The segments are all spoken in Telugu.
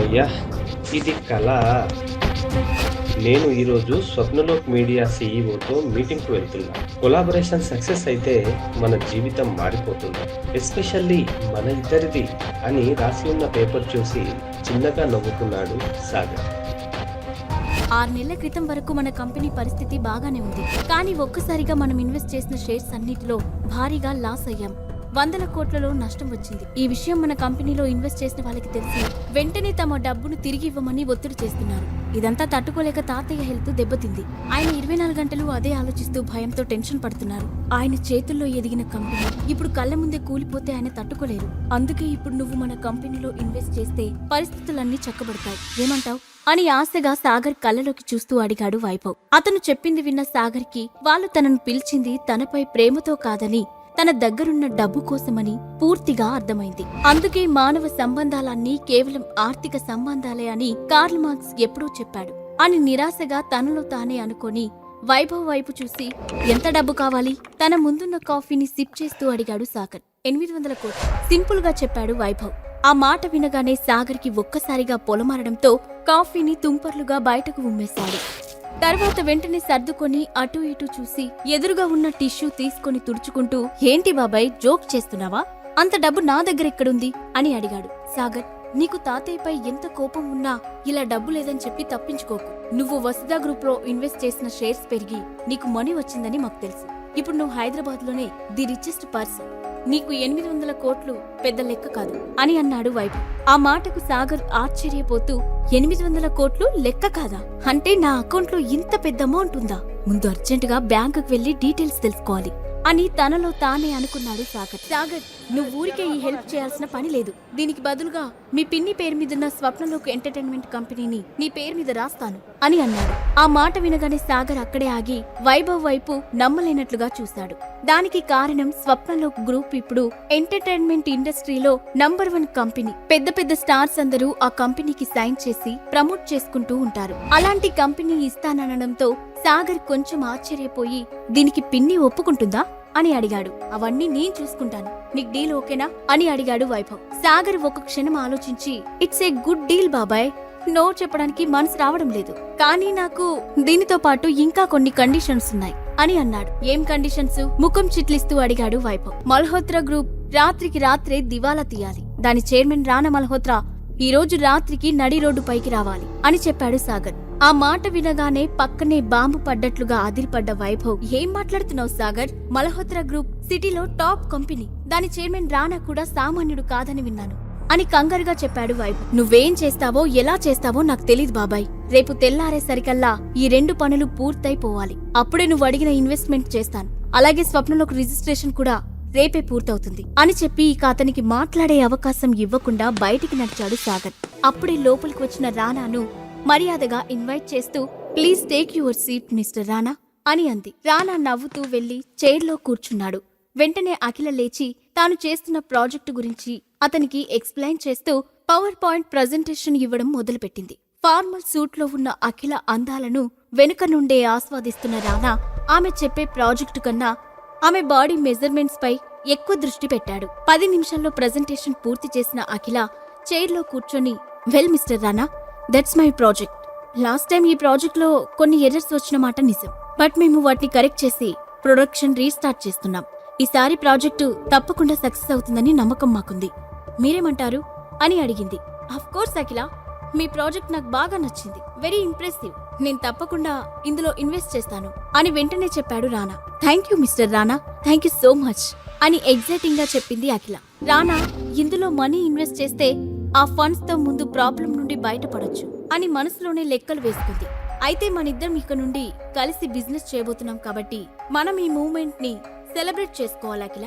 హమ్మయ్య! ఇది కల. నేను ఈరోజు స్వప్నలోక్ మీడియా సీఈఓతో మీటింగ్‌కి వెళ్తున్నా. కొలాబరేషన్ సక్సెస్ అయితే మన జీవితం మారిపోతుంది. ఎస్పెషల్లీ మన ఇద్దరిది అని రాసి ఉన్న పేపర్ చూసి చిన్నగా నవ్వుకున్నాడు సాగర్. 6 నెలల క్రితం వరకు మన కంపెనీ పరిస్థితి బాగానే ఉంది. కానీ ఒక్కసారిగా మనం ఇన్వెస్ట్ చేసిన షేర్స్ అన్నిటిలో భారీగా లాస్ అయ్యాం. 100 కోట్లలో నష్టం వచ్చింది. ఈ విషయం మన కంపెనీలో ఇన్వెస్ట్ చేసిన వాళ్ళకి తెలిసి వెంటనే తమ డబ్బును తిరిగి ఇవ్వమని ఒత్తిడి చేస్తున్నారు. ఇదంతా తట్టుకోలేక తాతయ్య హెల్త్ దెబ్బతింది. ఆయన 24 గంటలు అదే ఆలోచిస్తూ భయంతో టెన్షన్ పడుతున్నారు. ఆయన చేతుల్లో ఎదిగిన కంపెనీ ఇప్పుడు కళ్ళ ముందే కూలిపోతే ఆయన తట్టుకోలేరు. అందుకే ఇప్పుడు నువ్వు మన కంపెనీలో ఇన్వెస్ట్ చేస్తే పరిస్థితులన్నీ చక్కబడతాయి. ఏమంటావ్ అని ఆశగా సాగర్ కళ్ళలోకి చూస్తూ అడిగాడు వైభవ్. అతను చెప్పింది విన్న సాగర్ కి వాళ్ళు తనను పిలిచింది తనపై ప్రేమతో కాదని తన దగ్గరున్న డబ్బు కోసమని పూర్తిగా అర్థమైంది. అందుకే మానవ సంబంధాలన్నీ కేవలం ఆర్థిక సంబంధాలే అని కార్ల్ మార్క్స్ ఎప్పుడూ చెప్పాడు అని నిరాశగా తనలో తానే అనుకొని వైభవ్ వైపు చూసి ఎంత డబ్బు కావాలి? తన ముందున్న కాఫీని సిప్ చేస్తూ అడిగాడు సాగర్. 800 కోట్లు సింపుల్ గా చెప్పాడు వైభవ్. ఆ మాట వినగానే సాగర్ కి ఒక్కసారిగా పొలమారడంతో కాఫీని తుంపర్లుగా బయటకు ఉమ్మేశాడు. తర్వాత వెంటనే సర్దుకొని అటూ ఇటూ చూసి ఎదురుగా ఉన్న టిష్యూ తీసుకొని తుడుచుకుంటూ ఏంటి బాబాయ్ జోక్ చేస్తున్నావా? అంత డబ్బు నా దగ్గర ఎక్కడుంది అని అడిగాడు. సాగర్, నీకు తాతయ్యపై ఎంత కోపం ఉన్నా ఇలా డబ్బు లేదని చెప్పి తప్పించుకోకు. నువ్వు వసుధ గ్రూప్ లో ఇన్వెస్ట్ చేసిన షేర్స్ పెరిగి నీకు మనీ వచ్చిందని మాకు తెలుసు. ఇప్పుడు నువ్వు హైదరాబాద్ లోనే ది రిచెస్ట్ పర్సన్. నీకు 800 కోట్లు పెద్ద లెక్క కాదు అని అన్నాడు వైభవ్. ఆ మాటకు సాగర్ ఆశ్చర్యపోతూ 800 కోట్లు లెక్క కాదా? అంటే నా అకౌంట్లో ఇంత పెద్ద అమౌంట్ ఉందా? ముందు అర్జెంటుగా బ్యాంకుకు వెళ్లి డీటెయిల్స్ తెలుసుకోవాలి అని తనలో తానే అనుకున్నాడు సాగర్. సాగర్, నువ్వు ఊరికే ఈ హెల్ప్ చేయాల్సిన పని లేదు. దీనికి బదులుగా మీ పిన్ని పేరు మీదున్న స్వప్నలోక్ ఎంటర్టైన్మెంట్ కంపెనీని నీ పేరు మీద రాస్తాను అని అన్నాడు. ఆ మాట వినగానే సాగర్ అక్కడే ఆగి వైభవ్ వైపు నమ్మలేనట్లుగా చూశాడు. దానికి కారణం స్వప్నలోక్ గ్రూప్ ఇప్పుడు ఎంటర్టైన్మెంట్ ఇండస్ట్రీలో నంబర్ 1 కంపెనీ. పెద్ద పెద్ద స్టార్స్ అందరూ ఆ కంపెనీకి సైన్ చేసి ప్రమోట్ చేసుకుంటూ ఉంటారు. అలాంటి కంపెనీ ఇస్తాననడంతో సాగర్ కొంచెం ఆశ్చర్యపోయి దీనికి పిన్ని ఒప్పుకుంటుందా అని అడిగాడు. అవన్నీ నేను చూసుకుంటాను, నీకు డీల్ ఓకేనా అని అడిగాడు వైభవ్. సాగర్ ఒక క్షణం ఆలోచించి ఇట్స్ ఏ గుడ్ డీల్ బాబాయ్, నో చెప్పడానికి మనసు రావడం లేదు. కానీ నాకు దీనితో పాటు ఇంకా కొన్ని కండిషన్స్ ఉన్నాయి అని అన్నాడు. ఏం కండిషన్స్? ముఖం చిట్లిస్తూ అడిగాడు వైభవ్. మల్హోత్రా గ్రూప్ రాత్రికి రాత్రే దివాలా తీయాలి. దాని చైర్మన్ రానా మల్హోత్రా ఈ రోజు రాత్రికి నడి రోడ్డు పైకి రావాలి అని చెప్పాడు సాగర్. ఆ మాట వినగానే పక్కనే బాంబు పడ్డట్లుగా అదిరిపడ్డ వైభవ్, ఏం మాట్లాడుతున్నావు సాగర్? మల్హోత్రా గ్రూప్ సిటీలో టాప్ కంపెనీ. దాని చైర్మన్ రానా కూడా సామాన్యుడు కాదని విన్నాను అని కంగారుగా చెప్పాడు వైభవ్. నువ్వేం చేస్తావో ఎలా చేస్తావో నాకు తెలీదు బాబాయ్. రేపు తెల్లారేసరికల్లా ఈ 2 పనులు పూర్తయిపోవాలి. అప్పుడే నువ్వు అడిగిన ఇన్వెస్ట్మెంట్ చేస్తాను. అలాగే స్వప్నలోక్ రిజిస్ట్రేషన్ కూడా రేపే పూర్తవుతుంది అని చెప్పి ఇక అతనికి మాట్లాడే అవకాశం ఇవ్వకుండా బయటికి నడిచాడు సాగర్. అప్పుడే లోపలికి వచ్చిన రానాను మర్యాదగా ఇన్వైట్ చేస్తూ please take your seat mister రానా అని అంది. రానా నవ్వుతూ వెళ్లి చైర్లో కూర్చున్నాడు. వెంటనే అఖిల లేచి తాను చేస్తున్న ప్రాజెక్టు గురించి అతనికి ఎక్స్ప్లెయిన్ చేస్తూ పవర్ పాయింట్ ప్రజెంటేషన్ ఇవ్వడం మొదలుపెట్టింది. ఫార్మల్ సూట్లో ఉన్న అఖిల అందాలను వెనుక నుండే ఆస్వాదిస్తున్న రానా ఆమె చెప్పే ప్రాజెక్టు కన్నా ఆమె బాడీ మెజర్మెంట్స్ పై ఎక్కువ దృష్టి పెట్టాడు. 10 నిమిషాల్లో ప్రజెంటేషన్ పూర్తి చేసిన అఖిల చైర్లో కూర్చొని well mister Rana, that's my project. Last time ఈ ప్రాజెక్ట్ లో కొన్ని ఎర్రర్స్ వచ్చిన మాట నిజం. బట్ మేము వాటిని కరెక్ట్ చేసి ప్రొడక్షన్ రీస్టార్ట్ చేస్తున్నాం. ఈసారి ప్రాజెక్టు తప్పకుండా సక్సెస్ అవుతుందని నమ్మకం మాకుంది. మీరేమంటారు అని అడిగింది. Of course Akhila, me project నాకు బాగా నచ్చింది. Very impressive. నేను తప్పకుండా ఇందులో ఇన్వెస్ట్ చేస్తాను అని వెంటనే చెప్పాడు రానా. Thank you mister Rana, thank you so much అని ఎగ్జైటింగ్ గా చెప్పింది అఖిల. రానా ఇందులో మనీ ఇన్వెస్ట్ చేస్తే ఆ ఫండ్స్ తో ముందు ప్రాబ్లం నుండి బయటపడొచ్చు అని మనసులోనే లెక్కలు వేసుకుంది. అయితే మనిద్దరం ఇక నుండి కలిసి బిజినెస్ చేయబోతున్నాం కాబట్టి మనం ఈ మూవ్మెంట్ ని సెలబ్రేట్ చేసుకోవాలి అఖిల.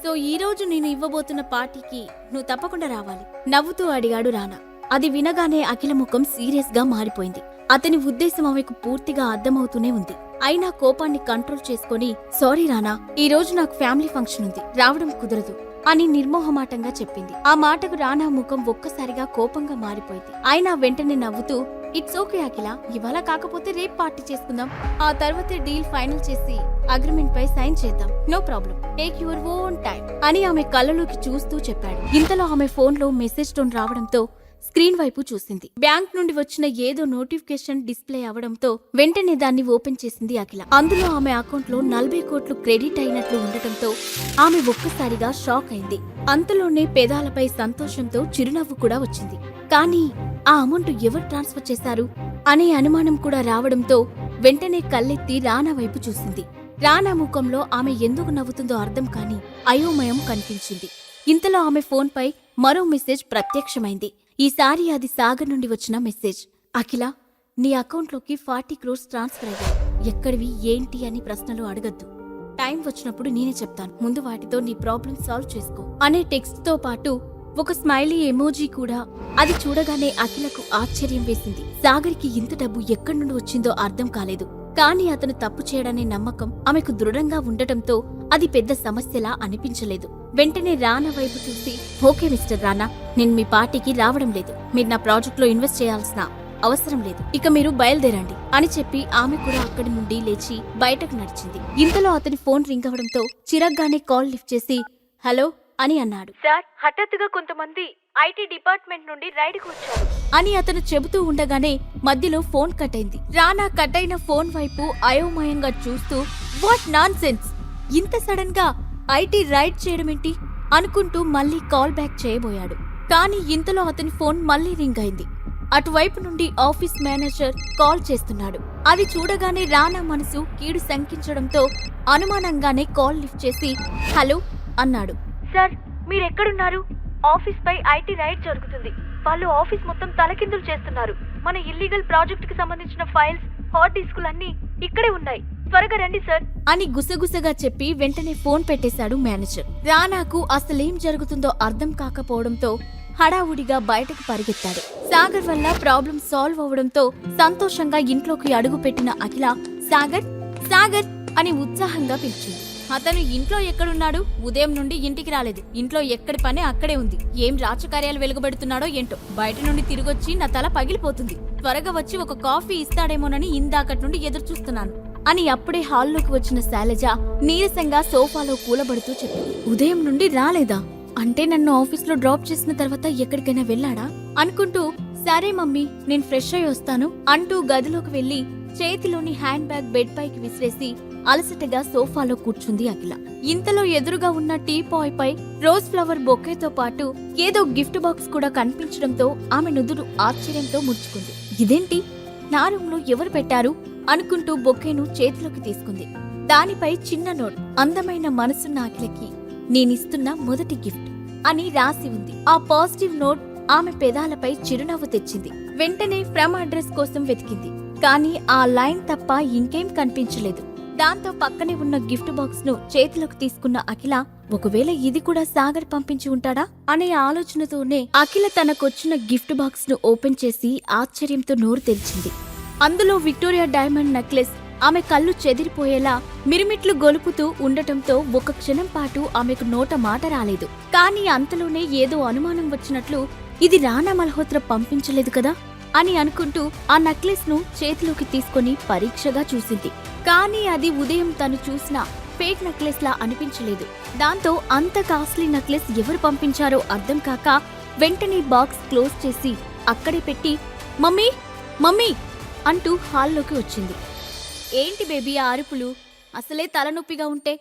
సో ఈ రోజు నేను ఇవ్వబోతున్న పార్టీకి నువ్వు తప్పకుండా రావాలి నవ్వుతూ అడిగాడు రానా. అది వినగానే అఖిల ముఖం సీరియస్ గా మారిపోయింది. అతని ఉద్దేశం ఆమెకు పూర్తిగా అర్థమవుతూనే ఉంది. అయినా కోపాన్ని కంట్రోల్ చేసుకుని సారీ రానా, ఈ రోజు నాకు ఫ్యామిలీ ఫంక్షన్ ఉంది, రావడం కుదరదు అని నిర్మోహమాటంగా చెప్పింది. ఆ మాటకు రానా ముఖం ఒక్కసారిగా కోపంగా మారిపోయింది. అయినా వెంటనే నవ్వుతూ ఇట్స్ ఓకే అఖిల, ఇవాళ కాకపోతే రేపు పార్టీ చేసుకుందాం. ఆ తర్వాతే డీల్ ఫైనల్ చేసి అగ్రిమెంట్ పై సైన్ చేద్దాం. No problem, take your own time అని ఆమె కళ్ళలోకి చూస్తూ చెప్పాడు. ఇంతలో ఆమె ఫోన్ లో మెసేజ్ టోన్ రావడంతో స్క్రీన్ వైపు చూసింది. బ్యాంక్ నుండి వచ్చిన ఏదో నోటిఫికేషన్ డిస్ప్లే అవడంతో వెంటనే దాన్ని ఓపెన్ చేసింది అఖిల. అందులో ఆమె అకౌంట్లో 40 కోట్లు క్రెడిట్ అయినట్లు ఉండటంతో ఆమె ఒక్కసారిగా షాక్ అయింది. అంతలోనే పెదాలపై సంతోషంతో చిరునవ్వు కూడా వచ్చింది. కానీ ఆ అమౌంట్ ఎవరు ట్రాన్స్ఫర్ చేశారు అనే అనుమానం కూడా రావడంతో వెంటనే కళ్ళెత్తి రానా వైపు చూసింది. రానా ముఖంలో ఆమె ఎందుకు నవ్వుతుందో అర్థం కాని అయోమయం కనిపించింది. ఇంతలో ఆమె ఫోన్పై మరో మెసేజ్ ప్రత్యక్షమైంది. ఈసారి అది సాగర్ నుండి వచ్చిన మెసేజ్. అఖిల, నీ అకౌంట్లోకి 40 crores ట్రాన్స్ఫర్ అయ్యాయి. ఎక్కడివి ఏంటి అని ప్రశ్నలు అడగద్దు. టైం వచ్చినప్పుడు నేనే చెప్తాను. ముందు వాటితో నీ ప్రాబ్లం సాల్వ్ చేసుకో అనే టెక్స్ట్ తో పాటు ఒక స్మైలీ ఎమోజీ కూడా. అది చూడగానే అఖిలకు ఆశ్చర్యం వేసింది. సాగర్కి ఇంత డబ్బు ఎక్కడి నుండి వచ్చిందో అర్థం కాలేదు. కానీ అతను తప్పు చేయడనే నమ్మకం ఆమెకు దృఢంగా ఉండటంతో అది పెద్ద సమస్యలా అనిపించలేదు. వెంటనే రానా వైపు చూసి, ఓకే మిస్టర్ రానా, నేను మీ పార్టీకి రావడం లేదు. మీరు నా ప్రాజెక్ట్లో ఇన్వెస్ట్ చేయాల్సిన అవసరం లేదు. ఇక మీరు బయలుదేరండి అని చెప్పి ఆమె కూడా అక్కడి నుండి లేచి బయటకు నడిచింది. ఇంతలో అతని ఫోన్ రింగ్ అవడంతో చిరగ్గానే కాల్ లిఫ్ట్ చేసి హలో అని అన్నాడు. సార్, హఠాత్తుగా కొంతమంది ఐటీ డిపార్ట్మెంట్ నుండి రైడ్కి వచ్చారు అని అతను చెబుతూ ఉండగానే మధ్యలో ఫోన్ కట్ అయింది. రానా కట్ అయిన ఫోన్ వైపు అయోమయంగా చూస్తూ వాట్ నాన్ సెన్స్, ఇంత సడన్ గా ఐటీ రైడ్ చేయడమేంటి అనుకుంటూ మళ్లీ కాల్ బ్యాక్ చేయబోయాడు. కానీ ఇంతలో అతని ఫోన్ మళ్లీ రింగ్ అయింది. అటువైపు నుండి ఆఫీస్ మేనేజర్ కాల్ చేస్తున్నాడు. అది చూడగానే రానా మనసు కీడు శంకించడంతో అనుమానంగానే కాల్ లిఫ్ట్ చేసి హలో అన్నాడు. సార్, మీరెక్కడున్నారు? ఆఫీస్ పై ఐటీ రైడ్ జరుగుతుంది. వాళ్ళు ఆఫీస్ మొత్తం తలకిందులు చేస్తున్నారు. మన ఇల్లీగల్ ప్రాజెక్ట్ కి సంబంధించిన ఫైల్స్, హార్డ్ డిస్కులన్నీ ఇక్కడే ఉన్నాయి. త్వరగా రండి సార్ అని గుసగుసగా చెప్పి వెంటనే ఫోన్ పెట్టేశాడు మేనేజర్. రానాకు అసలేం జరుగుతుందో అర్థం కాకపోవడంతో హడావుడిగా బయటకు పరిగెత్తాడు. సాగర్ వల్ల ప్రాబ్లం సాల్వ్ అవడంతో సంతోషంగా ఇంట్లోకి అడుగు పెట్టిన అఖిల సాగర్ సాగర్ అని ఉత్సాహంగా పిలిచింది. అతను ఇంట్లో ఎక్కడున్నాడు? ఉదయం నుండి ఇంటికి రాలేదు. ఇంట్లో ఎక్కడి పని అక్కడే ఉంది. ఏం రాజకార్యాలు వెలుగుబెడుతున్నాడో ఏంటో. బయట నుండి తిరిగొచ్చి నా తల పగిలిపోతుంది. త్వరగా వచ్చి ఒక కాఫీ ఇస్తాడేమోనని ఇందాకటి నుండి ఎదురు చూస్తున్నాను అని అప్పుడే హాల్లోకి వచ్చిన శైలజ నీరసంగా సోఫాలో కూలబడుతూ చెప్పింది. ఉదయం నుండి రాలేదా? అంటే నన్ను ఆఫీస్లో డ్రాప్ చేసిన తర్వాత ఎక్కడికైనా వెళ్ళాడా అనుకుంటూ సరే మమ్మీ, నేను ఫ్రెష్ అయి వస్తాను అంటూ గదిలోకి వెళ్లి చేతిలోని హ్యాండ్ బ్యాగ్ బెడ్ పైకి విసిరేసి అలసటగా సోఫాలో కూర్చుంది అఖిల. ఇంతలో ఎదురుగా ఉన్న టీ పాయ్ పై రోజ్ ఫ్లవర్ బొకేతో పాటు ఏదో గిఫ్ట్ బాక్స్ కూడా కనిపించడంతో ఆమె నుదురు ఆశ్చర్యంతో ముడుచుకుంది. ఇదేంటి, నా రూమ్ లో ఎవరు పెట్టారు అనుకుంటూ బొకేను చేతిలోకి తీసుకుంది. దానిపై చిన్న నోట్, అందమైన మనసున్న అఖిలకి నేనిస్తున్న మొదటి గిఫ్ట్ అని రాసి ఉంది. ఆ పాజిటివ్ నోట్ ఆమె పెదాలపై చిరునవ్వు తెచ్చింది. వెంటనే ఫ్రమ్ అడ్రస్ కోసం వెతికింది. కానీ ఆ లైన్ తప్ప ఇంకేం కనిపించలేదు. దాంతో పక్కనే ఉన్న గిఫ్ట్ బాక్స్ ను చేతిలోకి తీసుకున్న అఖిల ఒకవేళ ఇది కూడా సాగర్ పంపించి ఉంటాడా అనే ఆలోచనతోనే అఖిల తనకొచ్చిన గిఫ్ట్ బాక్స్ ను ఓపెన్ చేసి ఆశ్చర్యంతో నోరు తెరిచింది. అందులో విక్టోరియా డైమండ్ నెక్లెస్ ఆమె కళ్ళు చెదిరిపోయేలా మిరుమిట్లు గొలుపుతూ ఉండటంతో ఒక క్షణం పాటు ఆమెకు నోట మాట రాలేదు. కానీ అంతలోనే ఏదో అనుమానం వచ్చినట్లు ఇది రానా మల్హోత్రా పంపించలేదు కదా అని అనుకుంటూ ఆ నెక్లెస్ ను చేతిలోకి తీసుకుని పరీక్షగా చూసింది. కానీ అది ఉదయం తను చూసిన ఫేక్ నెక్లెస్ లా అనిపించలేదు. దాంతో అంత కాస్ట్లీ నెక్లెస్ ఎవరు పంపించారో అర్థం కాక వెంటనే బాక్స్ క్లోజ్ చేసి అక్కడే పెట్టి మమ్మీ మమ్మీ అంటూ హాల్లోకి వచ్చింది. ఏంటి బేబీ ఆ అరుపులు? అసలే తలనొప్పిగా ఉంటే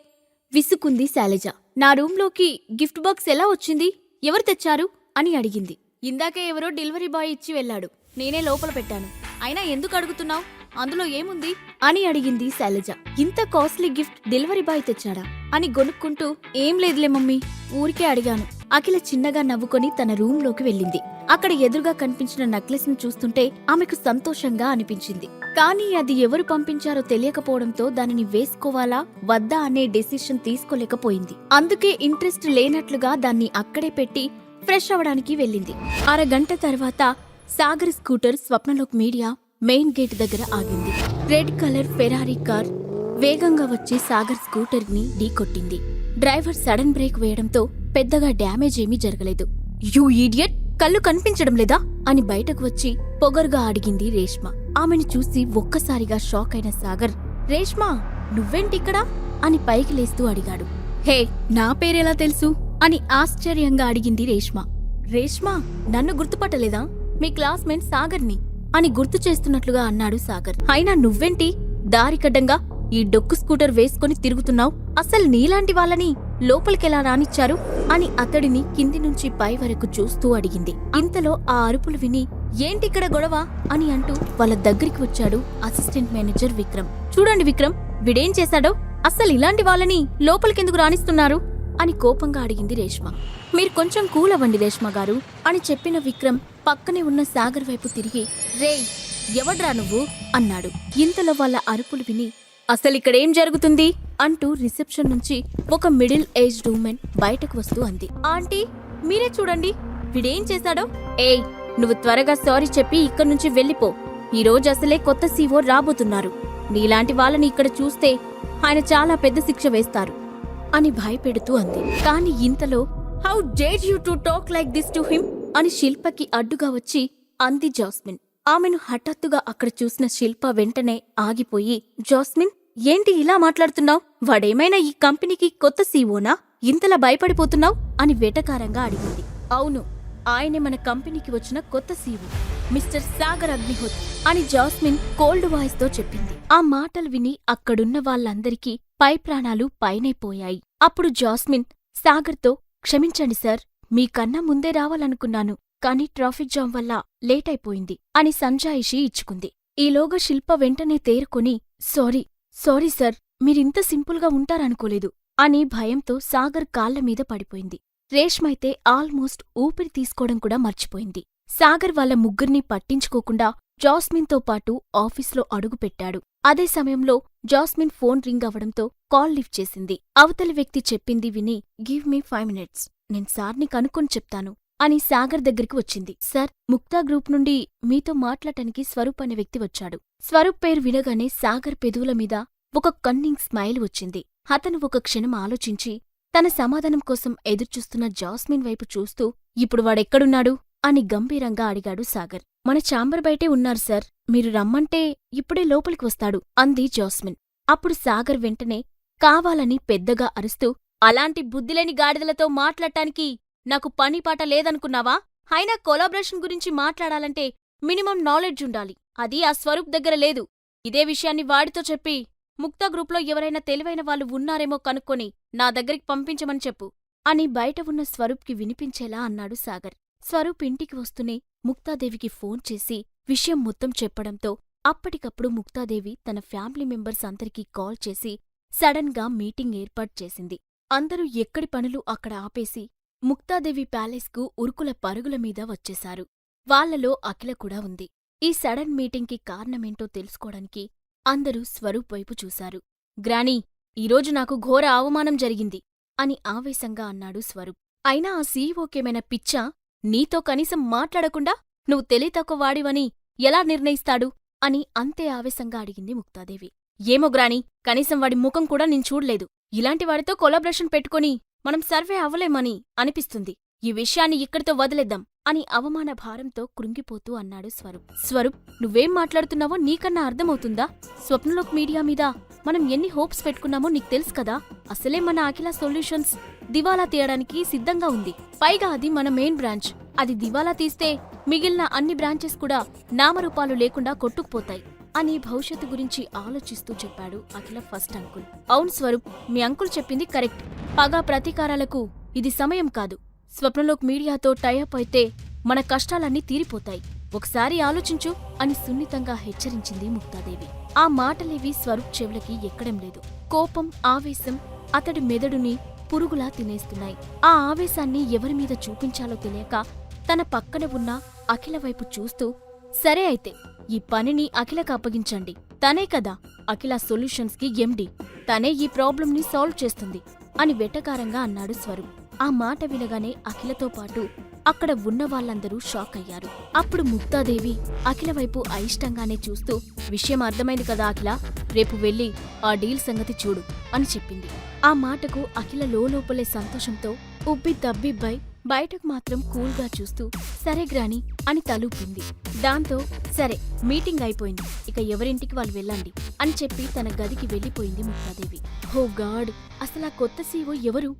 విసుకుంది శైలజ. నా రూంలోకి గిఫ్ట్ బాక్స్ ఎలా వచ్చింది? ఎవరు తెచ్చారు అని అడిగింది. ఇందాకే ఎవరో డెలివరీ బాయ్ ఇచ్చి వెళ్లాడు. నేనే లోపల పెట్టాను. అయినా ఎందుకు అడుగుతున్నావు? అందులో ఏముంది అని అడిగింది శైలజ. ఇంత కాస్ట్లీ గిఫ్ట్ డెలివరీ బాయ్ తెచ్చాడా అని గొనుక్కుంటూ ఏం లేదులే మమ్మీ, ఊరికే అడిగాను. అఖిల చిన్నగా నవ్వుకొని తన రూంలోకి వెళ్ళింది. అక్కడ ఎదురుగా కనిపించిన నెక్లెస్ ను చూస్తుంటే ఆమెకు సంతోషంగా అనిపించింది. కానీ అది ఎవరు పంపించారో తెలియకపోవడంతో దానిని వేసుకోవాలా వద్దా అనే డెసిషన్ తీసుకోలేకపోయింది. అందుకే ఇంట్రెస్ట్ లేనట్లుగా దాన్ని అక్కడే పెట్టి ఫ్రెష్ అవడానికి వెళ్ళింది. అరగంట తర్వాత Sagar scooter Swapnalok media main gate దగ్గర ఆగింది. రెడ్ కలర్ ఫెరారీ కార్ వేగంగా వచ్చి సాగర్ స్కూటర్ ని ఢీకొట్టింది. డ్రైవర్ సడన్ బ్రేక్ వేయడంతో పెద్దగా డ్యామేజ్ ఏమీ జరగలేదు. యూ ఈడియట్, కళ్ళు కనిపించడం లేదా అని బయటకు వచ్చి పొగరుగా అడిగింది రేష్మ. ఆమెను చూసి ఒక్కసారిగా షాక్ అయిన సాగర్, రేష్మా నువ్వేంటిక్కడా అని పైకి లేస్తూ అడిగాడు. హే, నా పేరెలా తెలుసు అని ఆశ్చర్యంగా అడిగింది రేష్మ. రేష్మా, నన్ను గుర్తుపట్టలేదా? మీ క్లాస్మేట్ సాగర్ని అని గుర్తు చేస్తున్నట్లుగా అన్నాడు సాగర్. అయినా నువ్వేంటి దారికడ్డంగా ఈ డొక్కు స్కూటర్ వేసుకుని తిరుగుతున్నావు? అసలు నీలాంటి వాళ్ళని లోపలికెలా రానిచ్చారు అని అతడిని కింది నుంచి పై వరకు చూస్తూ అడిగింది. ఇంతలో ఆ అరుపులు విని ఏంటిక్కడ గొడవ అని అంటూ వాళ్ళ దగ్గరికి వచ్చాడు అసిస్టెంట్ మేనేజర్ విక్రమ్. చూడండి విక్రమ్, వీడేం చేశాడో, అస్సలు ఇలాంటి వాళ్ళని లోపలికెందుకు రాణిస్తున్నారు అని కోపంగా అడిగింది రేష్మ. మీరు కొంచెం కూల్ అవ్వండి రేష్మ గారు అని చెప్పిన విక్రమ్ పక్కనే ఉన్న సాగర్ వైపు తిరిగి, రేయ్ ఎవడ్రా నువ్వు అన్నాడు. ఇంతలో వాళ్ళ అరుపులు విని అసలిక్కడేం జరుగుతుంది అంటూ రిసెప్షన్ నుంచి ఒక మిడిల్ ఏజ్డ్ ఉమెన్ బయటకు వస్తూ అంది. ఆంటీ, మీరే చూడండి వీడేం చేశాడో. ఏయ్, నువ్వు త్వరగా సారీ చెప్పి ఇక్కడి నుంచి వెళ్ళిపో. ఈ రోజు అసలే కొత్త సీఓ రాబోతున్నారు. నీలాంటి వాళ్ళని ఇక్కడ చూస్తే ఆయన చాలా పెద్ద శిక్ష వేస్తారు అని భయపెడుతూ అంది. కాని ఇంతలో how dare you to talk like this to him అని శిల్పకి అడ్డుగా వచ్చి అంది జాస్మిన్. ఆమెను హఠాత్తుగా అక్కడ చూసిన శిల్ప వెంటనే ఆగిపోయి, జాస్మిన్, ఏంటి ఇలా మాట్లాడుతున్నావు? వాడేమైనా ఈ కంపెనీకి కొత్త సీఓనా? ఇంతలా భయపడిపోతున్నావు అని వెటకారంగా అడిగింది. అవును, ఆయనే మన కంపెనీకి వచ్చిన కొత్త సీఓ, మిస్టర్ సాగర్ అగ్నిహోత్రి అని జాస్మిన్ కోల్డ్ వాయిస్ తో చెప్పింది. ఆ మాటలు విని అక్కడున్న వాళ్ళందరికీ పై ప్రాణాలు పైనైపోయాయి. అప్పుడు జాస్మిన్ సాగర్తో, క్షమించండి సార్, మీకన్నా ముందే రావాలనుకున్నాను, కానీ ట్రాఫిక్ జామ్ వల్ల లేట్ అయిపోయింది అని సంజాయిషీ ఇచ్చుకుంది. ఈలోగా శిల్ప వెంటనే తేరుకొని, సారీ సార్, మీరింత సింపుల్గా ఉంటారనుకోలేదు అని భయంతో సాగర్ కాళ్ల మీద పడిపోయింది. రేష్మైతే ఆల్మోస్ట్ ఊపిరి తీసుకోవడం కూడా మర్చిపోయింది. సాగర్ వాళ్ళ ముగ్గుర్నీ పట్టించుకోకుండా జాస్మిన్తో పాటు ఆఫీస్లో అడుగుపెట్టాడు. అదే సమయంలో జాస్మిన్ ఫోన్ రింగ్ అవడంతో కాల్ లిఫ్ట్ చేసింది. అవతలి వ్యక్తి చెప్పింది విని, గివ్ మీ 5 minutes, నేను సార్ని కనుక్కొని చెప్తాను అని సాగర్ దగ్గరికి వచ్చింది. సార్, ముక్తా గ్రూప్ నుండి మీతో మాట్లాడటానికి స్వరూప్ అనే వ్యక్తి వచ్చాడు. స్వరూప్ పేరు వినగానే సాగర్ పెదవుల మీద ఒక కన్నింగ్ స్మైల్ వచ్చింది. అతను ఒక క్షణం ఆలోచించి తన సమాధానం కోసం ఎదుర్చూస్తున్న జాస్మిన్ వైపు చూస్తూ, ఇప్పుడు వాడెక్కడున్నాడు అని గంభీరంగా అడిగాడు సాగర్. మన ఛాంబర్ బయటే ఉన్నారు సార్, మీరు రమ్మంటే ఇప్పుడే లోపలికి వస్తాడు అంది జాస్మిన్. అప్పుడు సాగర్ వెంటనే కావాలని పెద్దగా అరుస్తూ, అలాంటి బుద్ధిలేని గాడిదలతో మాట్లాడటానికి నాకు పనిపాట లేదనుకున్నావా? అయినా కొలాబరేషన్ గురించి మాట్లాడాలంటే మినిమం నాలెడ్జ్ ఉండాలి. అది ఆ స్వరూప్ దగ్గర లేదు. ఇదే విషయాన్ని వాడితో చెప్పి ముక్తా గ్రూప్లో ఎవరైనా తెలివైన వాళ్ళు ఉన్నారేమో కనుక్కొని నా దగ్గరికి పంపించమని చెప్పు అని బయట ఉన్న స్వరూప్కి వినిపించేలా అన్నాడు సాగర్. స్వరూప్ ఇంటికి వస్తూనే ముక్తాదేవికి ఫోన్ చేసి విషయం మొత్తం చెప్పడంతో అప్పటికప్పుడు ముక్తాదేవి తన ఫ్యామిలీ మెంబర్స్ అందరికీ కాల్ చేసి సడన్ గా మీటింగ్ ఏర్పాటు చేసింది. అందరూ ఎక్కడి పనులు అక్కడ ఆపేసి ముక్తాదేవి ప్యాలెస్కు ఉరుకుల పరుగుల మీద వచ్చేశారు. వాళ్లలో అఖిల కూడా ఉంది. ఈ సడన్ మీటింగ్కి కారణమేంటో తెలుసుకోవడానికి అందరూ స్వరూప్ వైపు చూశారు. గ్రానీ, ఈరోజు నాకు ఘోర అవమానం జరిగింది అని ఆవేశంగా అన్నాడు స్వరూప్. అయినా ఆ సీఈఓకేమైనా పిచ్చా? నీతో కనీసం మాట్లాడకుండా నువ్వు తెలివితక్కువ వాడివని ఎలా నిర్ణయిస్తాడు అని అంతే ఆవేశంగా అడిగింది ముక్తాదేవి. ఏమో గ్రానీ, కనీసం వాడి ముఖం కూడా నేను చూడ్లేదు. ఇలాంటి వాడితో కొలాబరేషన్ పెట్టుకుని మనం సర్వే అవ్వలేమని అనిపిస్తుంది. ఈ విషయాన్ని ఇక్కడితో వదిలేద్దాం అని అవమాన భారంతో కృంగిపోతూ అన్నాడు స్వరూప్. స్వరూప్, నువ్వేం మాట్లాడుతున్నావో నీకన్నా అర్థమవుతుందా? స్వప్నలోక్ మీడియా మీద మనం ఎన్ని హోప్స్ పెట్టుకున్నామో నీకు తెలుసు కదా. అసలే మన అఖిల సొల్యూషన్స్ దివాలా తీయడానికి సిద్ధంగా ఉంది. పైగా అది మన మెయిన్ బ్రాంచ్. అది దివాలా తీస్తే మిగిలిన అన్ని బ్రాంచెస్ కూడా నామరూపాలు లేకుండా కొట్టుకుపోతాయి అని భవిష్యత్తు గురించి ఆలోచిస్తూ చెప్పాడు అఖిల ఫస్ట్ అంకుల్. అవును స్వరూప్, మీ అంకుల్ చెప్పింది కరెక్ట్. పగా ప్రతీకారాలకు ఇది సమయం కాదు. స్వప్నలోక్ మీడియాతో టైఅప్ అయితే మన కష్టాలన్నీ తీరిపోతాయి. ఒకసారి ఆలోచించు అని సున్నితంగా హెచ్చరించింది ముక్తాదేవి. ఆ మాటలేవి స్వరూప్ చెవులకి ఎక్కడం లేదు. కోపం, ఆవేశం అతడి మెదడుని పురుగులా తినేస్తున్నాయి. ఆ ఆవేశాన్ని ఎవరిమీద చూపించాలో తెలియక తన పక్కన ఉన్న అఖిల వైపు చూస్తూ, సరే అయితే ఈ పనిని అఖిలకు అప్పగించండి. తనే కదా అఖిల సొల్యూషన్స్ కి ఎండి. తనే ఈ ప్రాబ్లంని సాల్వ్ చేస్తుంది అని వెటకారంగా అన్నాడు స్వరూప్. ఆ మాట వినగానే అఖిలతో పాటు అక్కడ ఉన్న వాళ్ళందరూ షాక్ అయ్యారు. అప్పుడు ముక్తాదేవి అఖిల వైపు అయిష్టంగానే చూస్తూ, విషయం అర్థమైంది కదా అఖిల, రేపు వెళ్ళి ఆ డీల్ సంగతి చూడు అని చెప్పింది. ఆ మాటకు అఖిల లోపలే సంతోషంతో ఉబ్బి తబ్బిబ్బై బయటకు మాత్రం కూల్గా చూస్తూ సరే గ్రాని అని తలూపింది. దాంతో సరే మీటింగ్ అయిపోయింది, ఇక ఎవరింటికి వాళ్ళు వెళ్ళండి అని చెప్పి తన గదికి వెళ్ళిపోయింది ముక్తాదేవి. హో గాడ్, అసలా కొత్త సీఓ ఎవరు?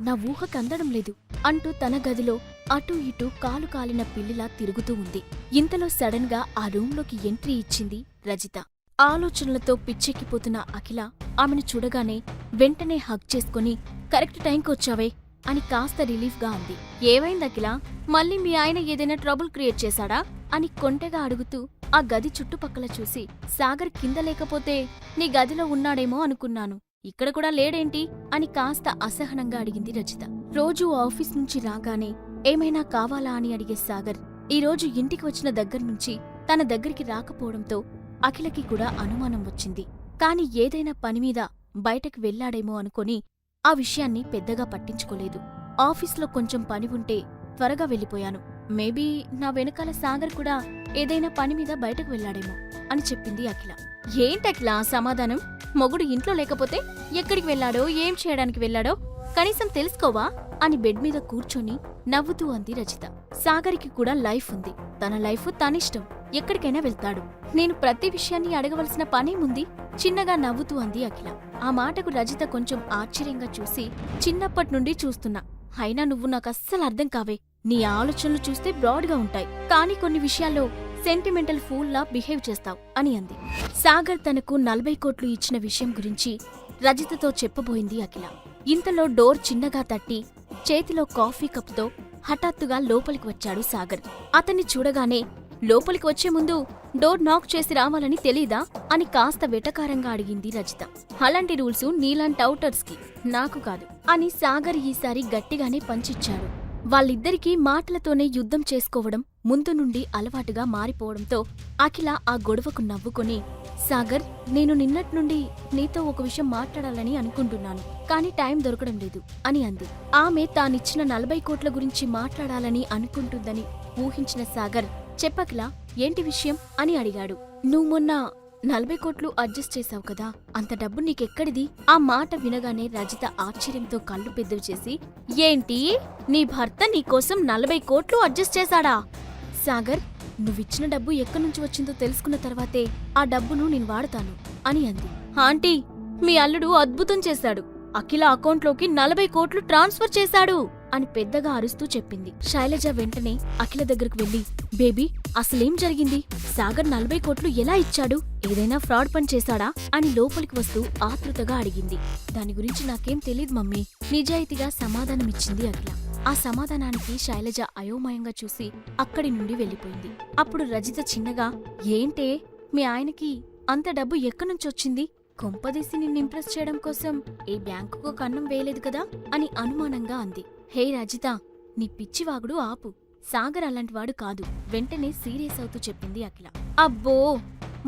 నా ఊహకు అందడం లేదు అంటూ తన గదిలో అటూ ఇటూ కాలు కాలిన పిల్లిలా తిరుగుతూ ఉంది. ఇంతలో సడన్ గా ఆ రూంలోకి ఎంట్రీ ఇచ్చింది రజిత. ఆలోచనలతో పిచ్చెక్కిపోతున్న అఖిల ఆమెను చూడగానే వెంటనే హగ్ చేసుకుని కరెక్ట్ టైంకి వచ్చావే అని కాస్త రిలీఫ్గా అంది. ఏవైంది అఖిల? మళ్ళీ మీ ఆయన ఏదైనా ట్రబుల్ క్రియేట్ చేశాడా అని కొంటెగా అడుగుతూ ఆ గది చుట్టుపక్కల చూసి, సాగర్ కింద లేకపోతే నీ గదిలో ఉన్నాడేమో అనుకున్నాను, ఇక్కడ కూడా లేడేంటి అని కాస్త అసహనంగా అడిగింది రజిత. రోజూ ఆఫీస్ నుంచి రాగానే ఏమైనా కావాలా అని అడిగే సాగర్ ఈరోజు ఇంటికి వచ్చిన దగ్గర్నుంచి తన దగ్గరికి రాకపోవడంతో అఖిలకి కూడా అనుమానం వచ్చింది. కాని ఏదైనా పనిమీద బయటకు వెళ్లాడేమో అనుకొని ఆ విషయాన్ని పెద్దగా పట్టించుకోలేదు. ఆఫీస్లో కొంచెం పని ఉంటే త్వరగా వెళ్ళిపోయాను. మేబీ నా వెనకాల సాగర్ కూడా ఏదైనా పనిమీద బయటకు వెళ్లాడేమో అని చెప్పింది అఖిల. ఏంటఖిల సమాధానం? మొగుడు ఇంట్లో లేకపోతే ఎక్కడికి వెళ్లాడో ఏం చేయడానికి వెళ్లాడో కనీసం తెలుసుకోవా అని బెడ్ మీద కూర్చొని నవ్వుతూ అంది రజిత. సాగర్కి కూడా లైఫ్ ఉంది, తన లైఫ్ తనిష్టం, ఎక్కడికైనా వెళ్తాడు. నేను ప్రతి విషయాన్ని అడగవలసిన పనేముంది? చిన్నగా నవ్వుతూ అంది అఖిల. ఆ మాటకు రజిత కొంచెం ఆశ్చర్యంగా చూసి, చిన్నప్పటి నుండి చూస్తున్నా, అయినా నువ్వు నాకస్సలు అర్థం కావే. నీ ఆలోచనలు చూస్తే బ్రాడ్గా ఉంటాయి, కానీ కొన్ని విషయాల్లో సెంటిమెంటల్ ఫూల్లా బిహేవ్ చేస్తావు అని అంది. సాగర్ తనకు 40 కోట్లు ఇచ్చిన విషయం గురించి రజితతో చెప్పబోయింది అఖిల. ఇంతలో డోర్ చిన్నగా తట్టి చేతిలో కాఫీ కప్తో హఠాత్తుగా లోపలికి వచ్చాడు సాగర్. అతన్ని చూడగానే లోపలికి వచ్చే ముందు డోర్ నాక్ చేసి రావాలని తెలీదా అని కాస్త వెటకారంగా అడిగింది రజిత. అలాంటి రూల్స్ నీలాంటి ఔటర్స్కి, నాకు కాదు అని సాగర్ ఈసారి గట్టిగానే పంచిచ్చాడు. వాళ్ళిద్దరికీ మాటలతోనే యుద్ధం చేసుకోవడం ముందు నుండి అలవాటుగా మారిపోవడంతో అఖిల ఆ గొడవకు నవ్వుకొని, సాగర్, నేను నిన్నట్నుండి నీతో ఒక విషయం మాట్లాడాలని అనుకుంటున్నాను, కానీ టైం దొరకడం లేదు అని అంది. ఆమె తానిచ్చిన 40 కోట్ల గురించి మాట్లాడాలని అనుకుంటుందని ఊహించిన సాగర్, చెప్పకిలా, ఏంటి విషయం అని అడిగాడు. నువ్వు మొన్న 40 కోట్లు అడ్జస్ట్ చేశావు కదా, అంత డబ్బు నీకెక్కడిది? ఆ మాట వినగానే రజిత ఆశ్చర్యంతో కళ్ళు పెద్దవి చేసి, ఏంటి, నీ భర్త నీకోసం 40 కోట్లు అడ్జస్ట్ చేశాడా? సాగర్, నువ్విచ్చిన డబ్బు ఎక్కడ్నుంచి వచ్చిందో తెలుసుకున్న తర్వాతే ఆ డబ్బును నేను వాడతాను అని అంది. ఆంటీ, మీ అల్లుడు అద్భుతం చేశాడు, అఖిల అకౌంట్లోకి 40 కోట్లు ట్రాన్స్ఫర్ చేశాడు అని పెద్దగా అరుస్తూ చెప్పింది. శైలజ వెంటనే అఖిల దగ్గరకు వెళ్లి, బేబీ, అసలేం జరిగింది? సాగర్ 40 కోట్లు ఎలా ఇచ్చాడు? ఏదైనా ఫ్రాడ్ పని చేశాడా అని లోపలికి వస్తూ ఆతృతగా అడిగింది. దాని గురించి నాకేం తెలీదు మమ్మీ, నిజాయితీగా సమాధానమిచ్చింది అఖిల. ఆ సమాధానానికి శైలజ అయోమయంగా చూసి అక్కడి నుండి వెళ్లిపోయింది. అప్పుడు రజిత చిన్నగా, ఏంటే, మీ ఆయనకి అంత డబ్బు ఎక్కడ్నుంచొచ్చింది? కొంపదీసి నిన్ను ఇంప్రెస్ చేయడం కోసం ఏ బ్యాంకుకో కన్నం వేయలేదు కదా అని అనుమానంగా అంది. హే రజిత, నీ పిచ్చివాగుడు ఆపు, సాగర్ అలాంటివాడు కాదు వెంటనే సీరియస్ అవుతూ చెప్పింది అఖిల. అబ్బో,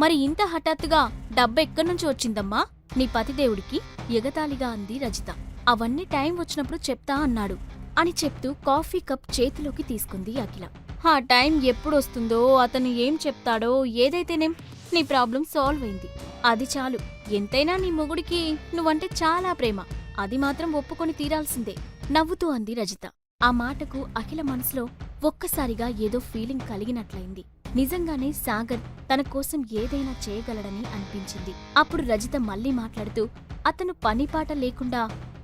మరి ఇంత హఠాత్తుగా డబ్బెక్కడ్నుంచి వచ్చిందమ్మా నీ పతిదేవుడికి? ఎగతాళిగా అంది రజిత. అవన్నీ టైం వచ్చినప్పుడు చెప్తా అన్నాడు అని చెప్తూ కాఫీ కప్ చేతిలోకి తీసుకుంది అఖిల. ఆ టైం ఎప్పుడొస్తుందో, అతను ఏం చెప్తాడో, ఏదైతేనేం నీ ప్రాబ్లం సాల్వ్ అయింది, అది చాలు. ఎంతైనా నీ మొగుడికి నువ్వంటే చాలా ప్రేమ, అది మాత్రం ఒప్పుకొని తీరాల్సిందే నవ్వుతూ అంది రజిత. ఆ మాటకు అఖిల మనసులో ఒక్కసారిగా ఏదో ఫీలింగ్ కలిగినట్లయింది. నిజంగానే సాగర్ తన కోసం ఏదైనా చేయగలడని అనిపించింది. అప్పుడు రజిత మళ్ళీ మాట్లాడుతూ, అతను పనిపాట లేకుండా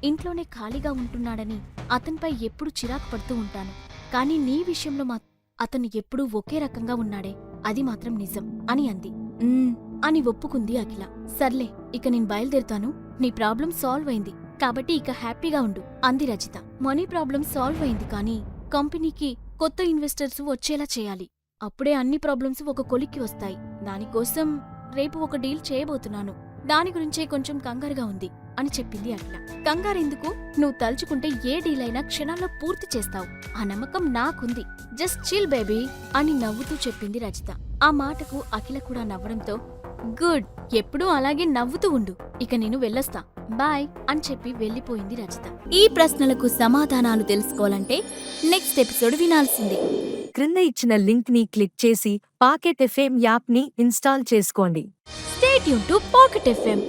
ఇంట్లోనే ఖాళీగా ఉంటున్నాడని అతనిపై ఎప్పుడూ చిరాకు పడుతూ ఉంటాను, కానీ నీ విషయంలో అతను ఎప్పుడూ ఒకే రకంగా ఉన్నాడే, అది మాత్రం నిజం అని అంది. అని ఒప్పుకుంది అఖిల. సర్లే, ఇక నేను బయలుదేరుతాను, నీ ప్రాబ్లం సాల్వ్ అయింది కాబట్టి ఇక హ్యాపీగా ఉండు అంది రజిత. మనీ ప్రాబ్లం సాల్వ్ అయింది, కానీ కంపెనీకి కొత్త ఇన్వెస్టర్స్ వచ్చేలా చేయాలి, అప్పుడే అన్ని ప్రాబ్లమ్స్ ఒక కొలిక్కి వస్తాయి. దానికోసం రేపు ఒక డీల్ చేయబోతున్నాను, దాని గురించే కొంచెం కంగారుగా ఉంది అని చెప్పింది అఖిల. కంగారెందుకు? నువ్వు తలుచుకుంటే ఏ డీల్ అయినా క్షణాల్లో పూర్తి చేస్తావు, ఆ నమ్మకం నాకుంది, జస్ట్ చిల్ బేబీ అని నవ్వుతూ చెప్పింది రజిత. ఆ మాటకు అఖిల కూడా నవ్వడంతో, గుడ్, ఎప్పుడూ అలాగే నవ్వుతూ ఉండు, ఇక నేను వెళ్ళొస్తా, బాయ్ అని చెప్పి వెళ్లిపోయింది రజిత. ఈ ప్రశ్నలకు సమాధానాలు తెలుసుకోవాలంటే నెక్స్ట్ ఎపిసోడ్ వినాల్సిందే. క్రింద ఇచ్చిన లింక్ ని క్లిక్ చేసి పాకెట్ ఎఫ్ఎం యాప్ ని ఇన్స్టాల్ చేసుకోండి. Stay tuned to Pocket FM.